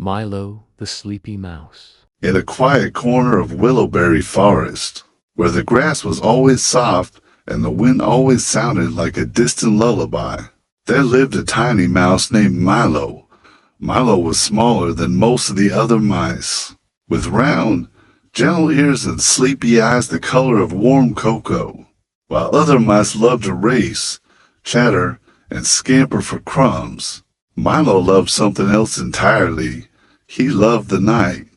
Milo the Sleepy Mouse. In a quiet corner of Willowberry Forest, where the grass was always soft and the wind always sounded like a distant lullaby, there lived a tiny mouse named Milo. Milo was smaller than most of the other mice, with round, gentle ears and sleepy eyes the color of warm cocoa. While other mice loved to race, chatter, and scamper for crumbs, Milo loved something else entirely. He loved the night.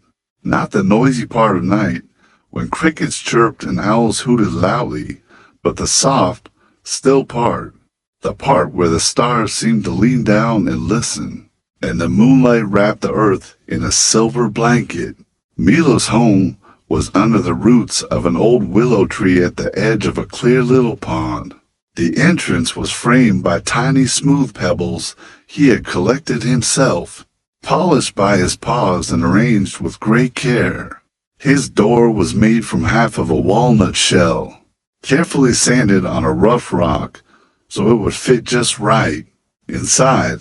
Not the noisy part of night, when crickets chirped and owls hooted loudly, but the soft, still part, the part where the stars seemed to lean down and listen, and the moonlight wrapped the earth in a silver blanket. Milo's home was under the roots of an old willow tree at the edge of a clear little pond. The entrance was framed by tiny smooth pebbles he had collected himself, polished by his paws and arranged with great care. His door was made from half of a walnut shell, carefully sanded on a rough rock so it would fit just right. Inside,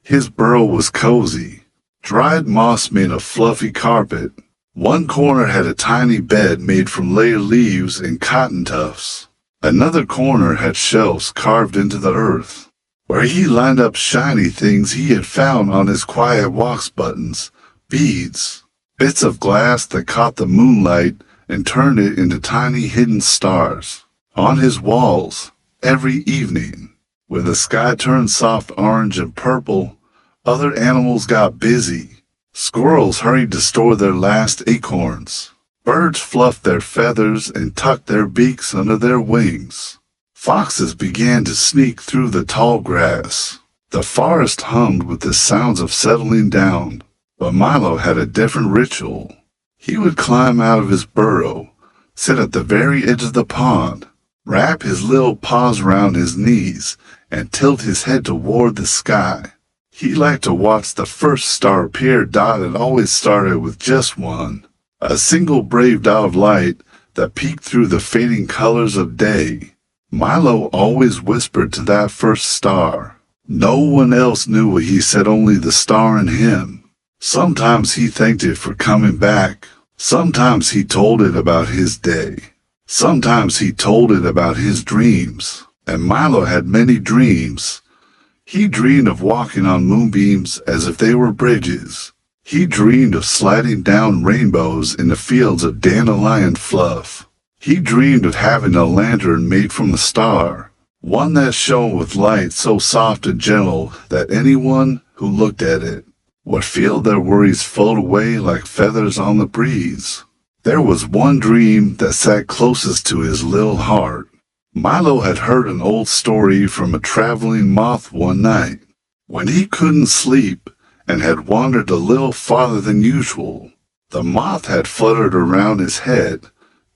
his burrow was cozy. Dried moss made a fluffy carpet. One corner had a tiny bed made from layered leaves and cotton tufts. Another corner had shelves carved into the earth, where he lined up shiny things he had found on his quiet walks: buttons, beads, bits of glass that caught the moonlight and turned it into tiny hidden stars. On his walls, every evening, when the sky turned soft orange and purple, other animals got busy. Squirrels hurried to store their last acorns. Birds fluffed their feathers and tucked their beaks under their wings. Foxes began to sneak through the tall grass. The forest hummed with the sounds of settling down. But Milo had a different ritual. He would climb out of his burrow, sit at the very edge of the pond, wrap his little paws around his knees, and tilt his head toward the sky. He liked to watch the first star appear. It always started with just one, a single brave dot of light that peeked through the fading colors of day. Milo always whispered to that first star. No one else knew what he said, only the star and him. Sometimes he thanked it for coming back. Sometimes he told it about his day. Sometimes he told it about his dreams. And Milo had many dreams. He dreamed of walking on moonbeams as if they were bridges. He dreamed of sliding down rainbows in the fields of dandelion fluff. He dreamed of having a lantern made from a star, one that shone with light so soft and gentle that anyone who looked at it would feel their worries float away like feathers on the breeze. There was one dream that sat closest to his little heart. Milo had heard an old story from a traveling moth one night, when he couldn't sleep and had wandered a little farther than usual. The moth had fluttered around his head,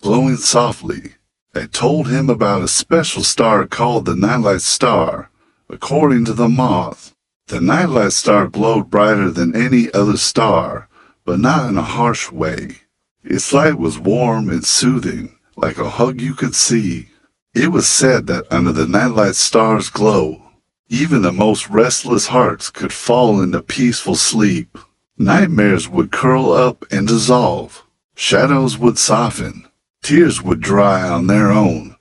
glowing softly, and told him about a special star called the nightlight star. According to the moth, the nightlight star glowed brighter than any other star, but not in a harsh way. Its light was warm and soothing, like a hug you could see. It was said that under the nightlight star's glow, even the most restless hearts could fall into peaceful sleep. Nightmares would curl up and dissolve. Shadows would soften. Tears would dry on their own.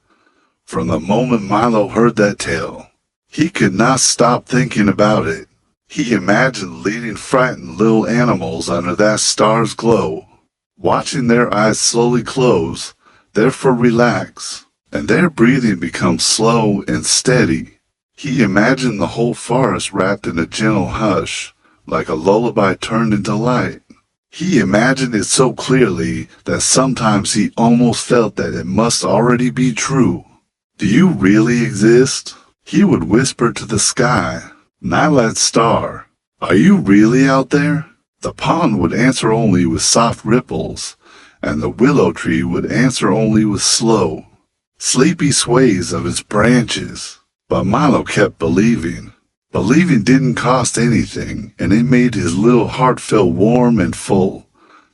From the moment Milo heard that tale, he could not stop thinking about it. He imagined leading frightened little animals under that star's glow, watching their eyes slowly close, therefore relax, and their breathing become slow and steady. He imagined the whole forest wrapped in a gentle hush, like a lullaby turned into light. He imagined it so clearly that sometimes he almost felt that it must already be true. Do you really exist? He would whisper to the sky. Nightlight star, are you really out there? The pond would answer only with soft ripples, and the willow tree would answer only with slow, sleepy sways of its branches. But Milo kept believing. Believing didn't cost anything, and it made his little heart feel warm and full.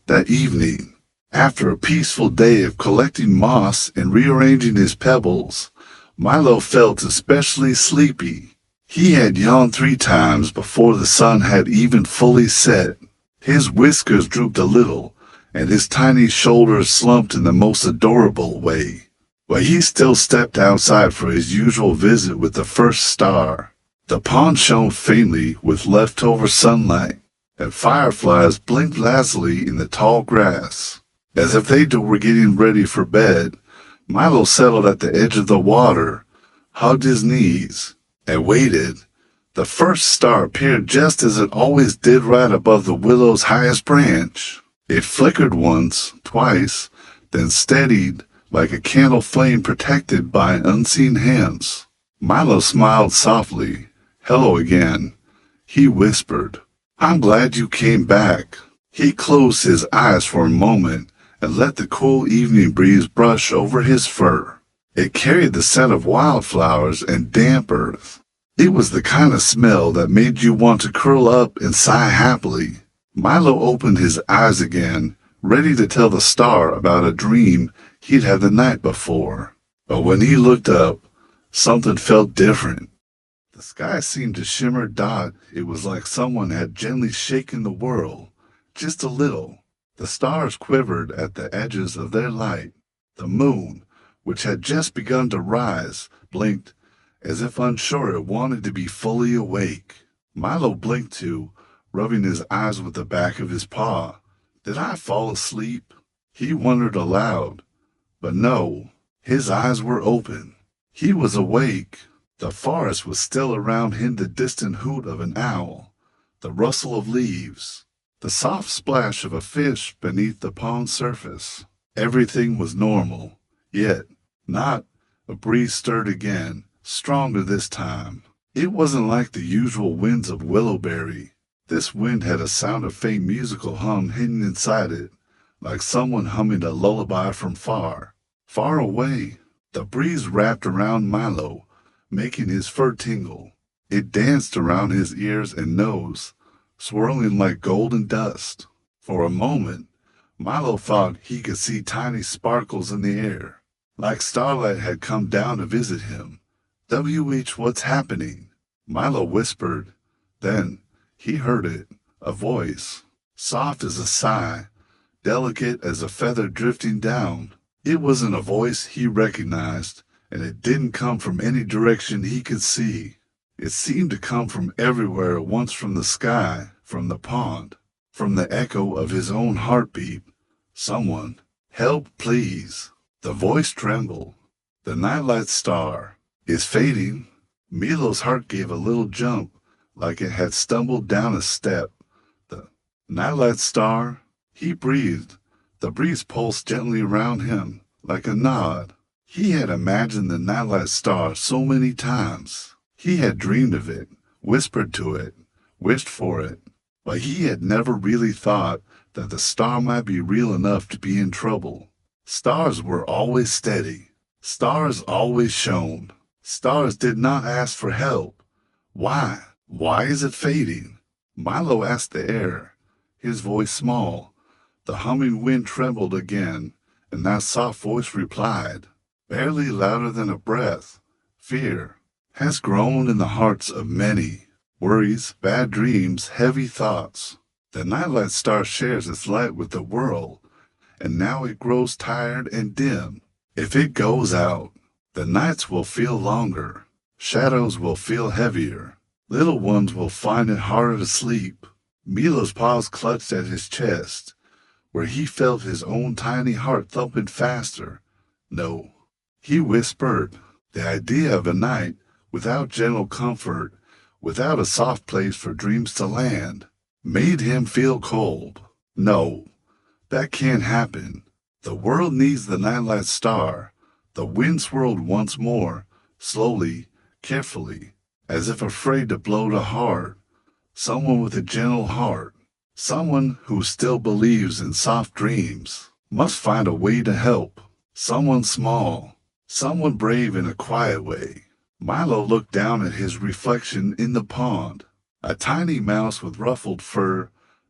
That evening, after a peaceful day of collecting moss and rearranging his pebbles, Milo felt especially sleepy. He had yawned 3 times before the sun had even fully set. His whiskers drooped a little, and his tiny shoulders slumped in the most adorable way. But he still stepped outside for his usual visit with the first star. The pond shone faintly with leftover sunlight, and fireflies blinked lazily in the tall grass. As if they were getting ready for bed, Milo settled at the edge of the water, hugged his knees, and waited. The first star appeared just as it always did right above the willow's highest branch. It flickered once, twice, then steadied like a candle flame protected by unseen hands. Milo smiled softly. "Hello again," he whispered. "I'm glad you came back." He closed his eyes for a moment and let the cool evening breeze brush over his fur. It carried the scent of wildflowers and damp earth. It was the kind of smell that made you want to curl up and sigh happily. Milo opened his eyes again, ready to tell the star about a dream he'd had the night before. But when he looked up, something felt different. The sky seemed to shimmer dot. It was like someone had gently shaken the world, just a little. The stars quivered at the edges of their light. The moon, which had just begun to rise, blinked as if unsure it wanted to be fully awake. Milo blinked too, rubbing his eyes with the back of his paw. Did I fall asleep? He wondered aloud. But no, his eyes were open. He was awake. The forest was still around him, the distant hoot of an owl, the rustle of leaves, the soft splash of a fish beneath the pond surface. Everything was normal, yet not. A breeze stirred again, stronger this time. It wasn't like the usual winds of Willowberry. This wind had a sound of faint musical hum hidden inside it, like someone humming a lullaby from far, far away. The breeze wrapped around Milo, making his fur tingle. It danced around his ears and nose, swirling like golden dust. For a moment, Milo thought he could see tiny sparkles in the air, like starlight had come down to visit him. What's happening?" Milo whispered. Then he heard it, a voice, soft as a sigh, delicate as a feather drifting down. It wasn't a voice he recognized, and it didn't come from any direction he could see. It seemed to come from everywhere at once, from the sky, from the pond, from the echo of his own heartbeat. "Someone, help, please." The voice trembled. "The nightlight star is fading." Milo's heart gave a little jump, like it had stumbled down a step. "The nightlight star?" He breathed. The breeze pulsed gently around him, like a nod. He had imagined the nightlight star so many times. He had dreamed of it, whispered to it, wished for it. But he had never really thought that the star might be real enough to be in trouble. Stars were always steady. Stars always shone. Stars did not ask for help. Why? Why is it fading? Milo asked the air, his voice small. The humming wind trembled again, and that soft voice replied, barely louder than a breath. "Fear has grown in the hearts of many. Worries, bad dreams, heavy thoughts. The nightlight star shares its light with the world, and now it grows tired and dim. If it goes out, the nights will feel longer. Shadows will feel heavier. Little ones will find it harder to sleep." Milo's paws clutched at his chest, where he felt his own tiny heart thumping faster. "No," he whispered. The idea of a night without gentle comfort, without a soft place for dreams to land, made him feel cold. "No, that can't happen. The world needs the nightlight star." The wind swirled once more, slowly, carefully, as if afraid to blow too hard. Someone with a gentle heart, someone who still believes in soft dreams, must find a way to help. Someone small, someone brave in a quiet way. Milo looked down at his reflection in the pond. A tiny mouse with ruffled fur,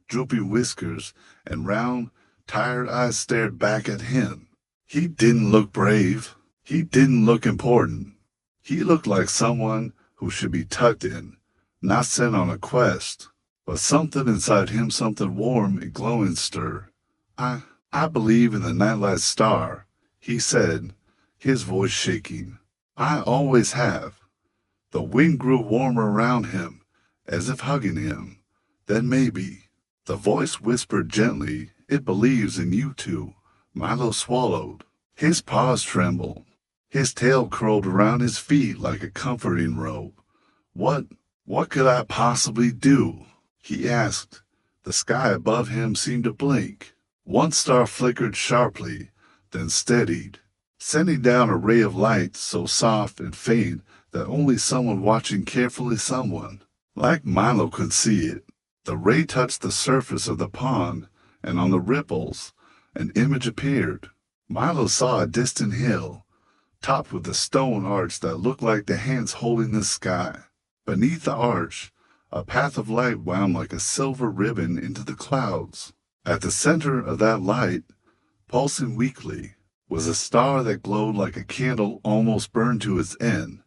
drooping whiskers, and round, tired eyes stared back at him. He didn't look brave. He didn't look important. He looked like someone who should be tucked in, not sent on a quest. but something inside him, something warm and glowing stirred. I believe in the nightlight star, he said, his voice shaking. I always have. The wind grew warmer around him, as if hugging him. Then maybe, the voice whispered gently, it believes in you too. Milo swallowed. His paws trembled. His tail curled around his feet like a comforting robe. What could I possibly do? He asked. The sky above him seemed to blink. One star flickered sharply, then steadied, sending down a ray of light so soft and faint that only someone watching carefully, someone like Milo, could see it. The ray touched the surface of the pond, and on the ripples, an image appeared. Milo saw a distant hill, topped with a stone arch that looked like the hands holding the sky. Beneath the arch, a path of light wound like a silver ribbon into the clouds. At the center of that light, pulsing weakly, was a star that glowed like a candle almost burned to its end.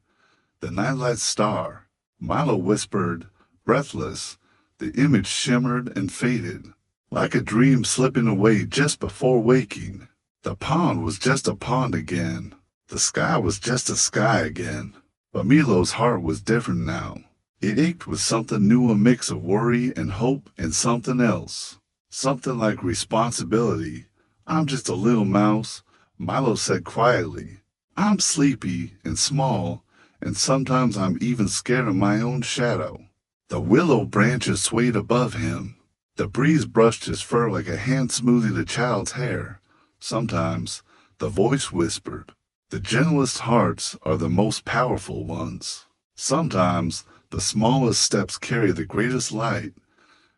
The nightlight star. Milo whispered, breathless. The image shimmered and faded, like a dream slipping away just before waking. The pond was just a pond again. The sky was just a sky again. But Milo's heart was different now. It ached with something new, a mix of worry and hope and something else. Something like responsibility. I'm just a little mouse, Milo said quietly. I'm sleepy and small, and sometimes I'm even scared of my own shadow. The willow branches swayed above him. The breeze brushed his fur like a hand smoothing a child's hair. Sometimes, the voice whispered, the gentlest hearts are the most powerful ones. Sometimes, the smallest steps carry the greatest light.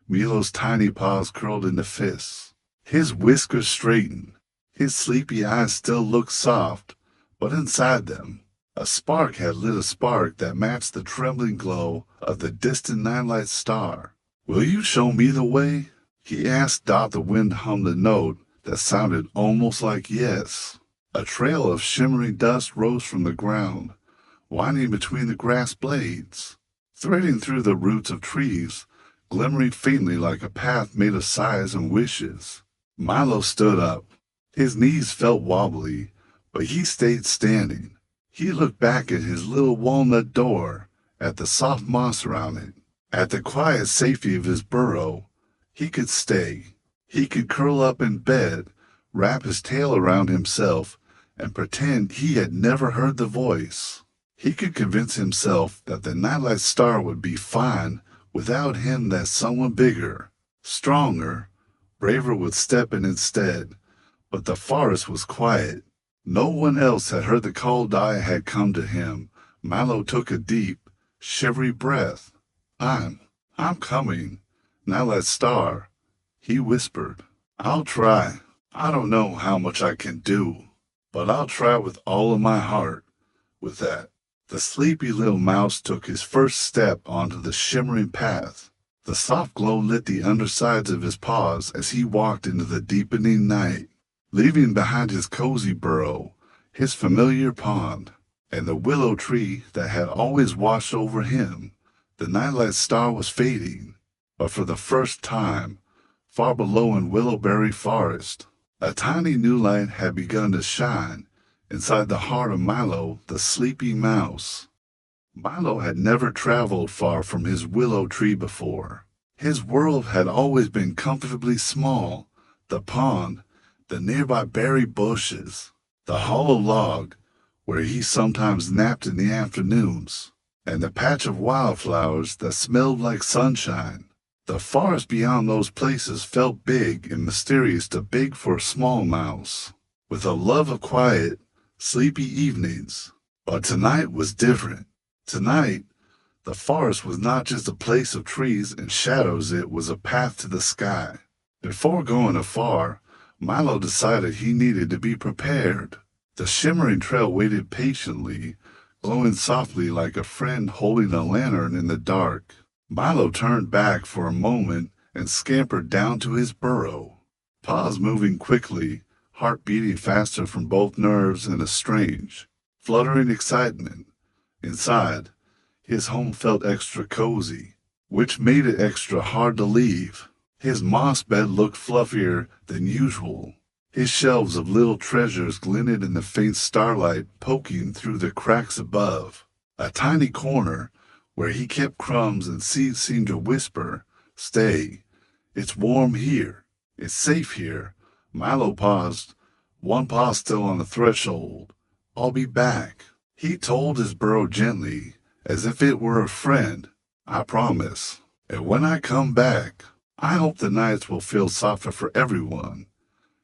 Milo's tiny paws curled into fists. His whiskers straightened. His sleepy eyes still looked soft, but inside them, a spark had lit, a spark that matched the trembling glow of the distant nightlight star. Will you show me the way? He asked. The wind hummed a note that sounded almost like yes. A trail of shimmering dust rose from the ground, winding between the grass blades, threading through the roots of trees, glimmering faintly like a path made of sighs and wishes. Milo stood up. His knees felt wobbly, but he stayed standing. He looked back at his little walnut door, at the soft moss around it, at the quiet safety of his burrow. He could stay. He could curl up in bed, wrap his tail around himself, and pretend he had never heard the voice. He could convince himself that the nightlight star would be fine without him, that someone bigger, stronger, braver would step in instead. But the forest was quiet. No one else had heard the call. Had come to him. Milo took a deep, shivery breath. I'm coming. Nightlight star, he whispered. I'll try. I don't know how much I can do, but I'll try with all of my heart. With that, the sleepy little mouse took his first step onto the shimmering path. The soft glow lit the undersides of his paws as he walked into the deepening night, leaving behind his cozy burrow, his familiar pond, and the willow tree that had always watched over him. The nightlight star was fading, but for the first time, far below in Willowberry Forest, a tiny new light had begun to shine inside the heart of Milo the Sleepy Mouse. Milo had never traveled far from his willow tree before. His world had always been comfortably small. The pond, the nearby berry bushes, the hollow log where he sometimes napped in the afternoons, and the patch of wildflowers that smelled like sunshine. The forest beyond those places felt big and mysterious, too big for a small mouse, with a love of quiet, sleepy evenings. But tonight was different. Tonight, the forest was not just a place of trees and shadows, it was a path to the sky. Before going afar, Milo decided he needed to be prepared. The shimmering trail waited patiently, glowing softly like a friend holding a lantern in the dark. Milo turned back for a moment and scampered down to his burrow, paws moving quickly, heart beating faster from both nerves and a strange, fluttering excitement. Inside, his home felt extra cozy, which made it extra hard to leave. His moss bed looked fluffier than usual. His shelves of little treasures glinted in the faint starlight poking through the cracks above. A tiny corner where he kept crumbs and seeds seemed to whisper, "Stay. It's warm here. It's safe here." Milo paused, one paw still on the threshold. "I'll be back," he told his burrow gently, as if it were a friend. "I promise. And when I come back, I hope the nights will feel softer for everyone."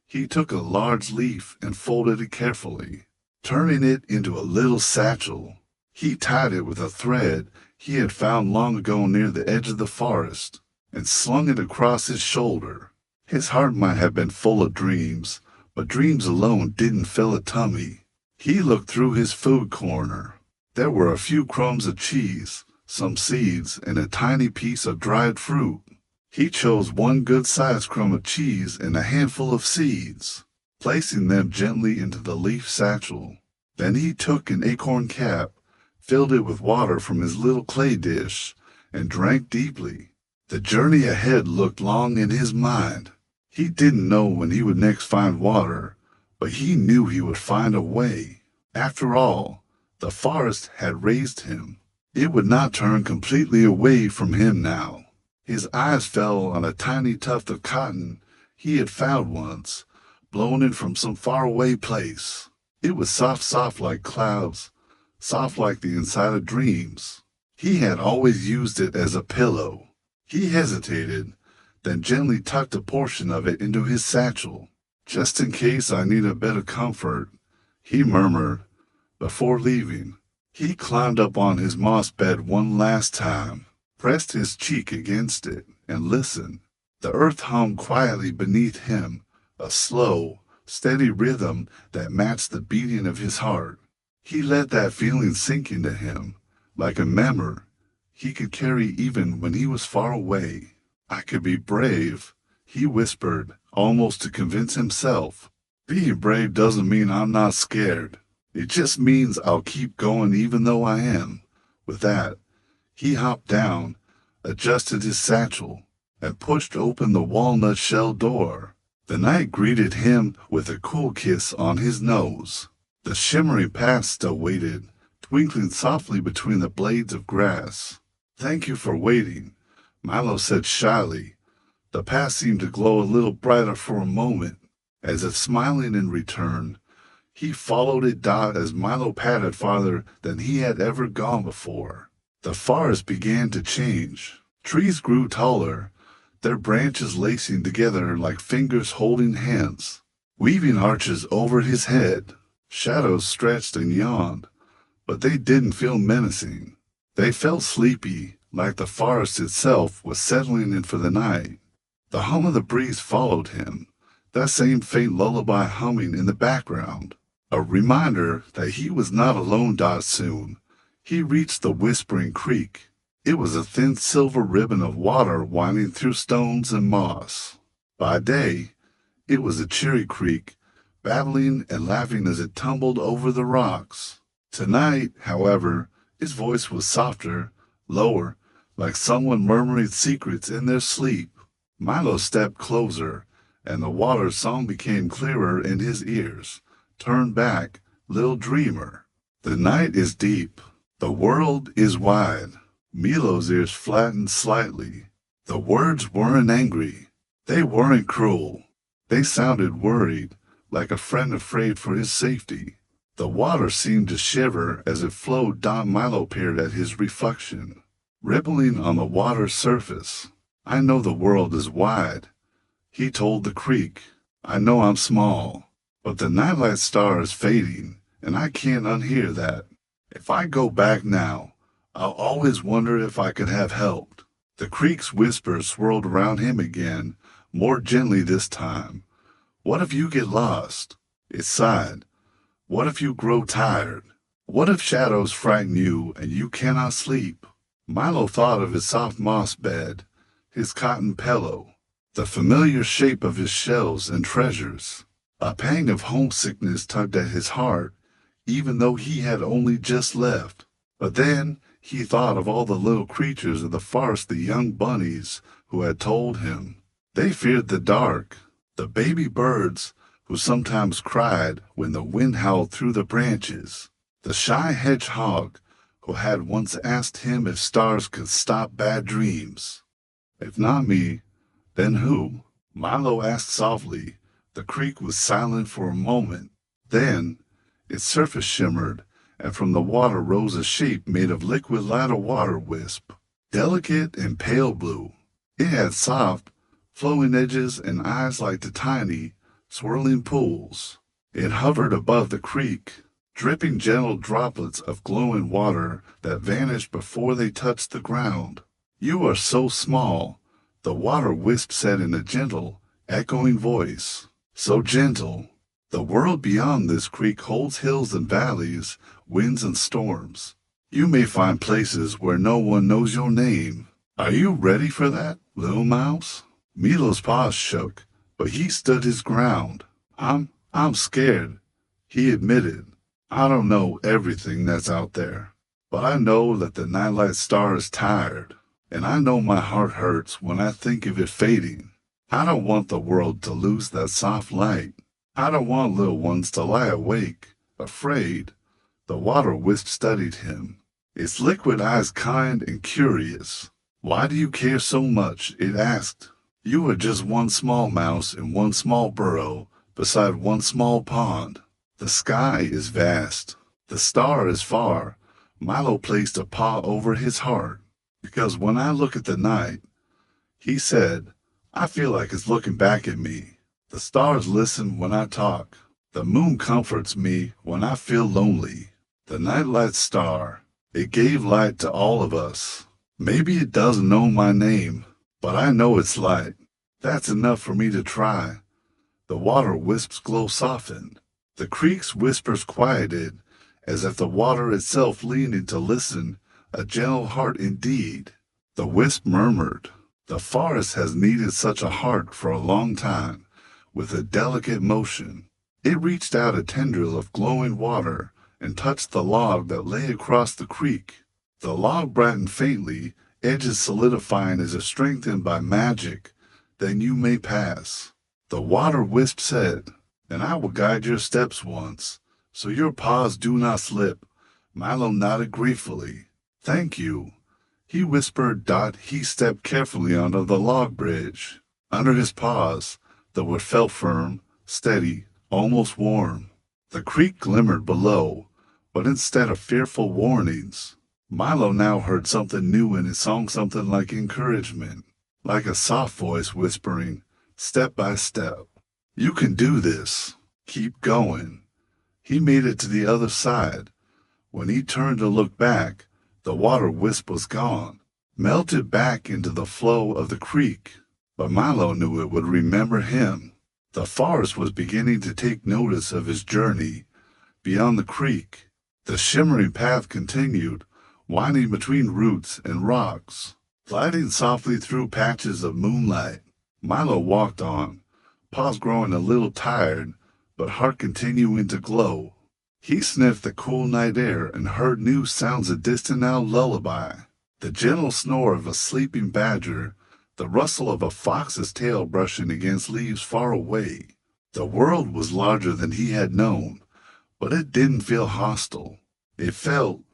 He took a large leaf and folded it carefully, turning it into a little satchel. He tied it with a thread he had found long ago near the edge of the forest, and slung it across his shoulder. His heart might have been full of dreams, but dreams alone didn't fill a tummy. He looked through his food corner. There were a few crumbs of cheese, some seeds, and a tiny piece of dried fruit. He chose one good-sized crumb of cheese and a handful of seeds, placing them gently into the leaf satchel. Then he took an acorn cap, filled it with water from his little clay dish, and drank deeply. The journey ahead looked long in his mind. He didn't know when he would next find water, but he knew he would find a way. After all, the forest had raised him. It would not turn completely away from him now. His eyes fell on a tiny tuft of cotton he had found once, blown in from some faraway place. It was soft like clouds, soft like the inside of dreams. He had always used it as a pillow. He hesitated, then gently tucked a portion of it into his satchel. "Just in case I need a bit of comfort," he murmured, before leaving. He climbed up on his moss bed one last time, pressed his cheek against it, and listened. The earth hummed quietly beneath him, a slow, steady rhythm that matched the beating of his heart. He let that feeling sink into him, like a memory he could carry even when he was far away. "I could be brave," he whispered, almost to convince himself. "Being brave doesn't mean I'm not scared. It just means I'll keep going even though I am." With that, he hopped down, adjusted his satchel, and pushed open the walnut shell door. The night greeted him with a cool kiss on his nose. The shimmering path still waited, twinkling softly between the blades of grass. "Thank you for waiting," Milo said shyly. The path seemed to glow a little brighter for a moment, as if smiling in return. He followed it as Milo padded farther than he had ever gone before. The forest began to change. Trees grew taller, their branches lacing together like fingers holding hands, weaving arches over his head. Shadows stretched and yawned, but they didn't feel menacing. They felt sleepy, like the forest itself was settling in for the night. The hum of the breeze followed him, that same faint lullaby humming in the background, a reminder that he was not alone. Soon, he reached the whispering creek. It was a thin silver ribbon of water winding through stones and moss. By day, it was a cheery creek, babbling and laughing as it tumbled over the rocks. Tonight, however, its voice was softer, lower, like someone murmuring secrets in their sleep. Milo stepped closer, and the water song became clearer in his ears. "Turn back, little dreamer. The night is deep. The world is wide." Milo's ears flattened slightly. The words weren't angry. They weren't cruel. They sounded worried, like a friend afraid for his safety. The water seemed to shiver as it flowed down. Milo peered at his reflection, rippling on the water's surface. "I know the world is wide," he told the creek. "I know I'm small, but the nightlight star is fading, and I can't unhear that. If I go back now, I'll always wonder if I could have helped." The creek's whisper swirled around him again, more gently this time. "What if you get lost?" It sighed. "What if you grow tired? What if shadows frighten you and you cannot sleep?" Milo thought of his soft moss bed, his cotton pillow, the familiar shape of his shells and treasures. A pang of homesickness tugged at his heart, even though he had only just left. But then He thought of all the little creatures in the forest, the young bunnies who had told him. They feared the dark, the baby birds who sometimes cried when the wind howled through the branches, the shy hedgehog who had once asked him if stars could stop bad dreams. If not me, then who? Milo asked softly. The creek was silent for a moment. Then its surface shimmered, and from the water rose a shape made of liquid light, a water wisp, delicate and pale blue. It had soft, flowing edges and eyes like the tiny, swirling pools. It hovered above the creek, dripping gentle droplets of glowing water that vanished before they touched the ground. "You are so small," the water wisp said in a gentle, echoing voice. "So gentle. The world beyond this creek holds hills and valleys, winds and storms. You may find places where no one knows your name. Are you ready for that, little mouse?" Milo's paws shook, but he stood his ground. I'm scared," he admitted. "I don't know everything that's out there, but I know that the nightlight star is tired, and I know my heart hurts when I think of it fading. I don't want the world to lose that soft light. I don't want little ones to lie awake, afraid." The water wisp studied him, its liquid eyes kind and curious. "Why do you care so much?" it asked. "You are just one small mouse in one small burrow beside one small pond. The sky is vast. The star is far." Milo placed a paw over his heart. "Because when I look at the night," he said, "I feel like it's looking back at me. The stars listen when I talk. The moon comforts me when I feel lonely. The nightlight star, it gave light to all of us. Maybe it doesn't know my name, but I know it's light. That's enough for me to try." The water wisp's glow softened. The creek's whispers quieted, as if the water itself leaned in to listen, a gentle heart indeed. The wisp murmured, "The forest has needed such a heart for a long time." With a delicate motion, it reached out a tendril of glowing water and touched the log that lay across the creek. The log brightened faintly, edges solidifying as if strengthened by magic. "Then you may pass," the water wisp said, "and I will guide your steps once, so your paws do not slip." Milo nodded gratefully. "Thank you," he whispered. He stepped carefully onto the log bridge. Under his paws, the wood felt firm, steady, almost warm. The creek glimmered below, but instead of fearful warnings, Milo now heard something new in its song, something like encouragement, like a soft voice whispering, step by step, "You can do this. Keep going." He made it to the other side. When he turned to look back, the water wisp was gone, melted back into the flow of the creek. But Milo knew it would remember him. The forest was beginning to take notice of his journey. Beyond the creek, the shimmering path continued, winding between roots and rocks, gliding softly through patches of moonlight. Milo walked on, paws growing a little tired, but heart continuing to glow. He sniffed the cool night air and heard new sounds, a distant owl lullaby, the gentle snore of a sleeping badger, the rustle of a fox's tail brushing against leaves far away. The world was larger than he had known, but it didn't feel hostile. It felt,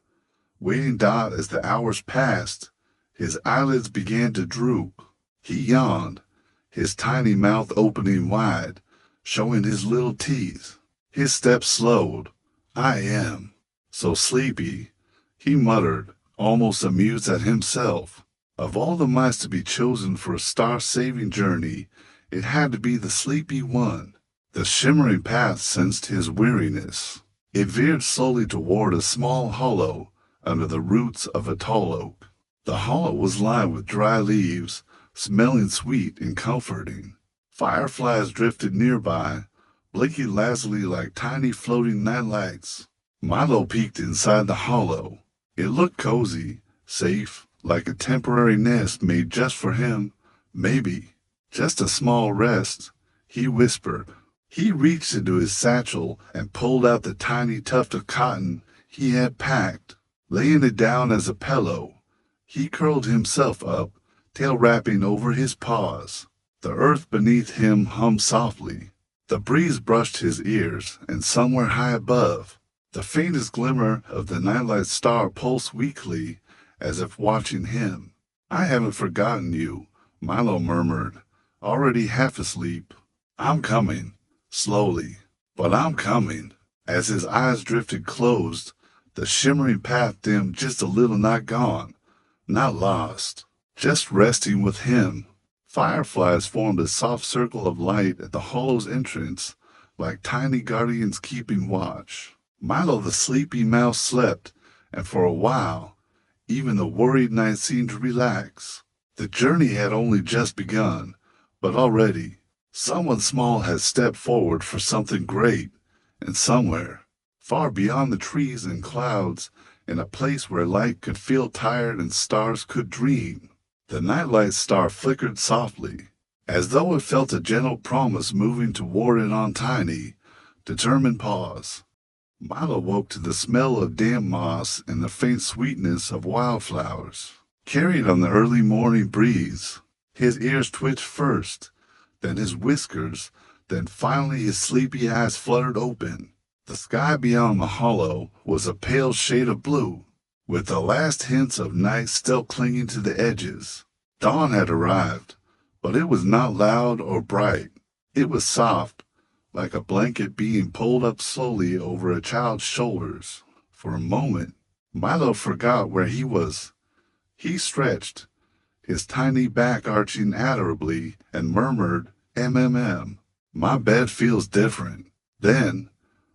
waiting. As the hours passed, his eyelids began to droop. He yawned, his tiny mouth opening wide, showing his little teeth. His steps slowed. "I am so sleepy," he muttered, almost amused at himself. Of all the mice to be chosen for a star-saving journey, it had to be the sleepy one. The shimmering path sensed his weariness. It veered slowly toward a small hollow under the roots of a tall oak. The hollow was lined with dry leaves, smelling sweet and comforting. Fireflies drifted nearby, blinking lazily like tiny floating nightlights. Milo peeked inside the hollow. It looked cozy, safe, like a temporary nest made just for him. Maybe just a small rest, he whispered. He reached into his satchel and pulled out the tiny tuft of cotton he had packed. laying it down as a pillow. He curled himself up, tail wrapping over his paws. The earth beneath him hummed softly. The breeze brushed his ears, and somewhere high above, the faintest glimmer of the nightlight star pulsed weakly, as if watching him. "I haven't forgotten you," Milo murmured, already half asleep. "I'm coming, slowly, but I'm coming." As his eyes drifted closed, the shimmering path dimmed just a little, not gone, not lost, just resting with him. Fireflies formed a soft circle of light at the hollow's entrance, like tiny guardians keeping watch. Milo the Sleepy Mouse slept, and for a while, even the worried night seemed to relax. The journey had only just begun, but already, someone small had stepped forward for something great, and somewhere, far beyond the trees and clouds, in a place where light could feel tired and stars could dream, the nightlight star flickered softly, as though it felt a gentle promise moving toward it on tiny, determined paws. Milo woke to the smell of damp moss and the faint sweetness of wildflowers, carried on the early morning breeze. His ears twitched first, then his whiskers, then finally his sleepy eyes fluttered open. The sky beyond the hollow was a pale shade of blue, with the last hints of night still clinging to the edges. Dawn had arrived, but it was not loud or bright. It was soft, like a blanket being pulled up slowly over a child's shoulders. For a moment, Milo forgot where he was. He stretched, his tiny back arching adorably, and murmured, "MMM. My bed feels different." Then,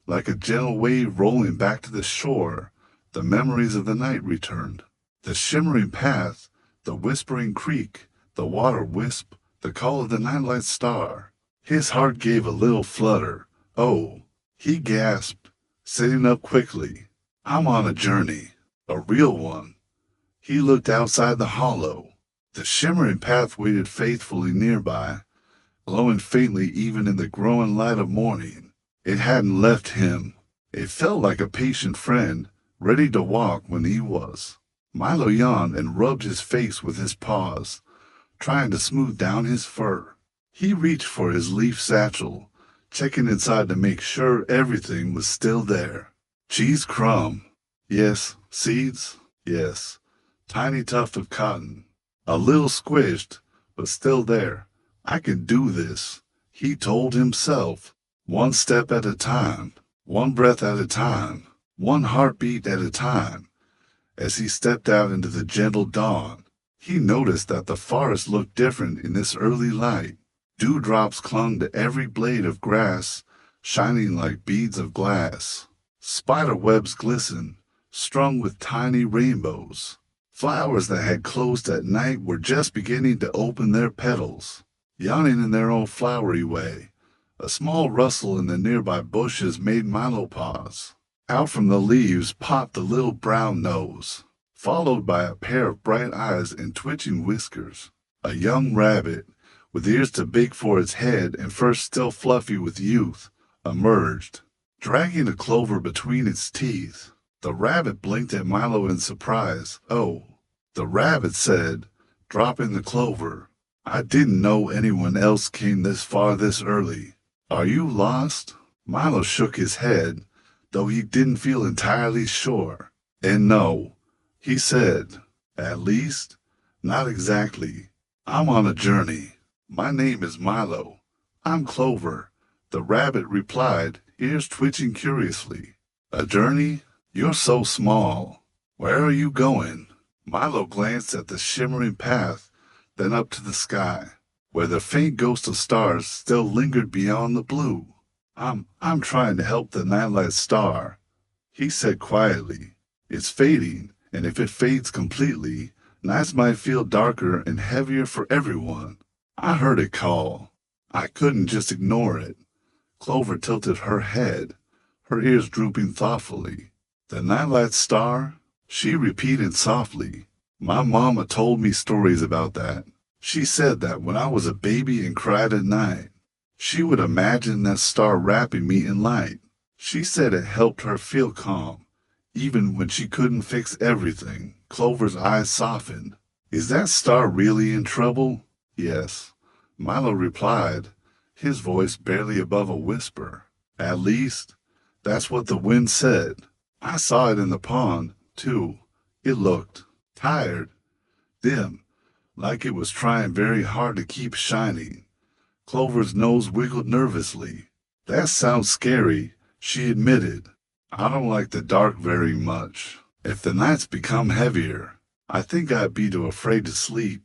like a gentle wave rolling back to the shore, the memories of the night returned. The shimmering path, the whispering creek, the water wisp, the call of the nightlight star. His heart gave a little flutter. "Oh," he gasped, sitting up quickly. "I'm on a journey, a real one." He looked outside the hollow. The shimmering path waited faithfully nearby, glowing faintly even in the growing light of morning. It hadn't left him. It felt like a patient friend, ready to walk when he was. Milo yawned and rubbed his face with his paws, trying to smooth down his fur. He reached for his leaf satchel, checking inside to make sure everything was still there. Cheese crumb. Yes. Seeds. Yes. Tiny tuft of cotton. A little squished, but still there. "I can do this," he told himself. One step at a time, one breath at a time, one heartbeat at a time. As he stepped out into the gentle dawn, he noticed that the forest looked different in this early light. Dewdrops clung to every blade of grass, shining like beads of glass. Spider webs glistened, strung with tiny rainbows. Flowers that had closed at night were just beginning to open their petals, yawning in their own flowery way. A small rustle in the nearby bushes made Milo pause. Out from the leaves popped the little brown nose, followed by a pair of bright eyes and twitching whiskers. A young rabbit, with ears too big for its head and fur still fluffy with youth, emerged, dragging a clover between its teeth. The rabbit blinked at Milo in surprise. "Oh," the rabbit said, dropping the clover. "I didn't know anyone else came this far this early. Are you lost?" Milo shook his head, though he didn't feel entirely sure. "And no," he said, "at least, not exactly. I'm on a journey. My name is Milo." "I'm Clover," the rabbit replied, ears twitching curiously. "A journey? You're so small. Where are you going?" Milo glanced at the shimmering path, then up to the sky, where the faint ghost of stars still lingered beyond the blue. I'm trying to help the nightlight star," he said quietly. "It's fading, and if it fades completely, nights might feel darker and heavier for everyone. I heard it call. I couldn't just ignore it." Clover tilted her head, her ears drooping thoughtfully. "The nightlight star?" she repeated softly. "My mama told me stories about that. She said that when I was a baby and cried at night, she would imagine that star wrapping me in light. She said it helped her feel calm, Even when she couldn't fix everything, Clover's eyes softened. Is that star really in trouble? Yes, Milo replied, his voice barely above a whisper. At least, that's what the wind said. I saw it in the pond, too. It looked tired, dim, like it was trying very hard to keep shining. Clover's nose wiggled nervously. That sounds scary, she admitted. I don't like the dark very much. If the nights become heavier, I think I'd be too afraid to sleep.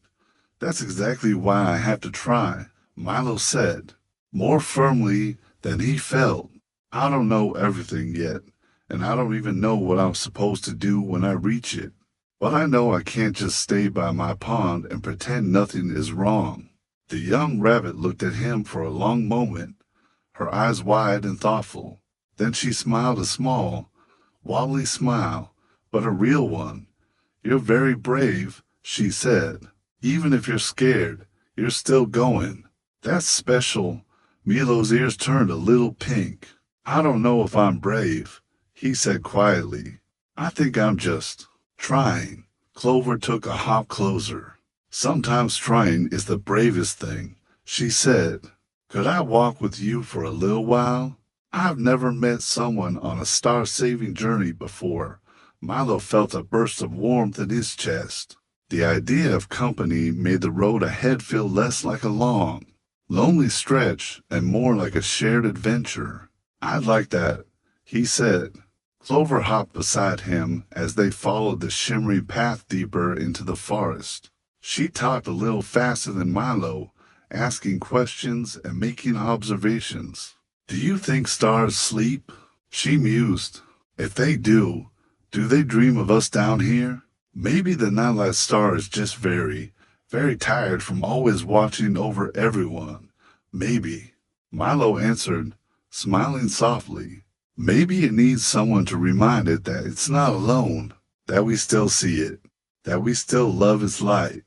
That's exactly why I have to try, Milo said, more firmly than he felt. I don't know everything yet, and I don't even know what I'm supposed to do when I reach it. But I know I can't just stay by my pond and pretend nothing is wrong. The young rabbit looked at him for a long moment, her eyes wide and thoughtful. Then she smiled a small, wobbly smile, but a real one. You're very brave, she said. Even if you're scared, you're still going. That's special. Milo's ears turned a little pink. I don't know if I'm brave, he said quietly. I think I'm just trying. Clover took a hop closer. Sometimes trying is the bravest thing, she said. Could I walk with you for a little while? I've never met someone on a star-saving journey before. Milo felt a burst of warmth in his chest. The idea of company made the road ahead feel less like a long, lonely stretch and more like a shared adventure. I'd like that, he said. Clover hopped beside him as they followed the shimmering path deeper into the forest. She talked a little faster than Milo, asking questions and making observations. Do you think stars sleep? She mused. If they do they dream of us down here? Maybe the nightlight star is just very, very tired from always watching over everyone. Maybe. Milo answered, smiling softly. Maybe it needs someone to remind it that it's not alone, that we still see it, that we still love its light.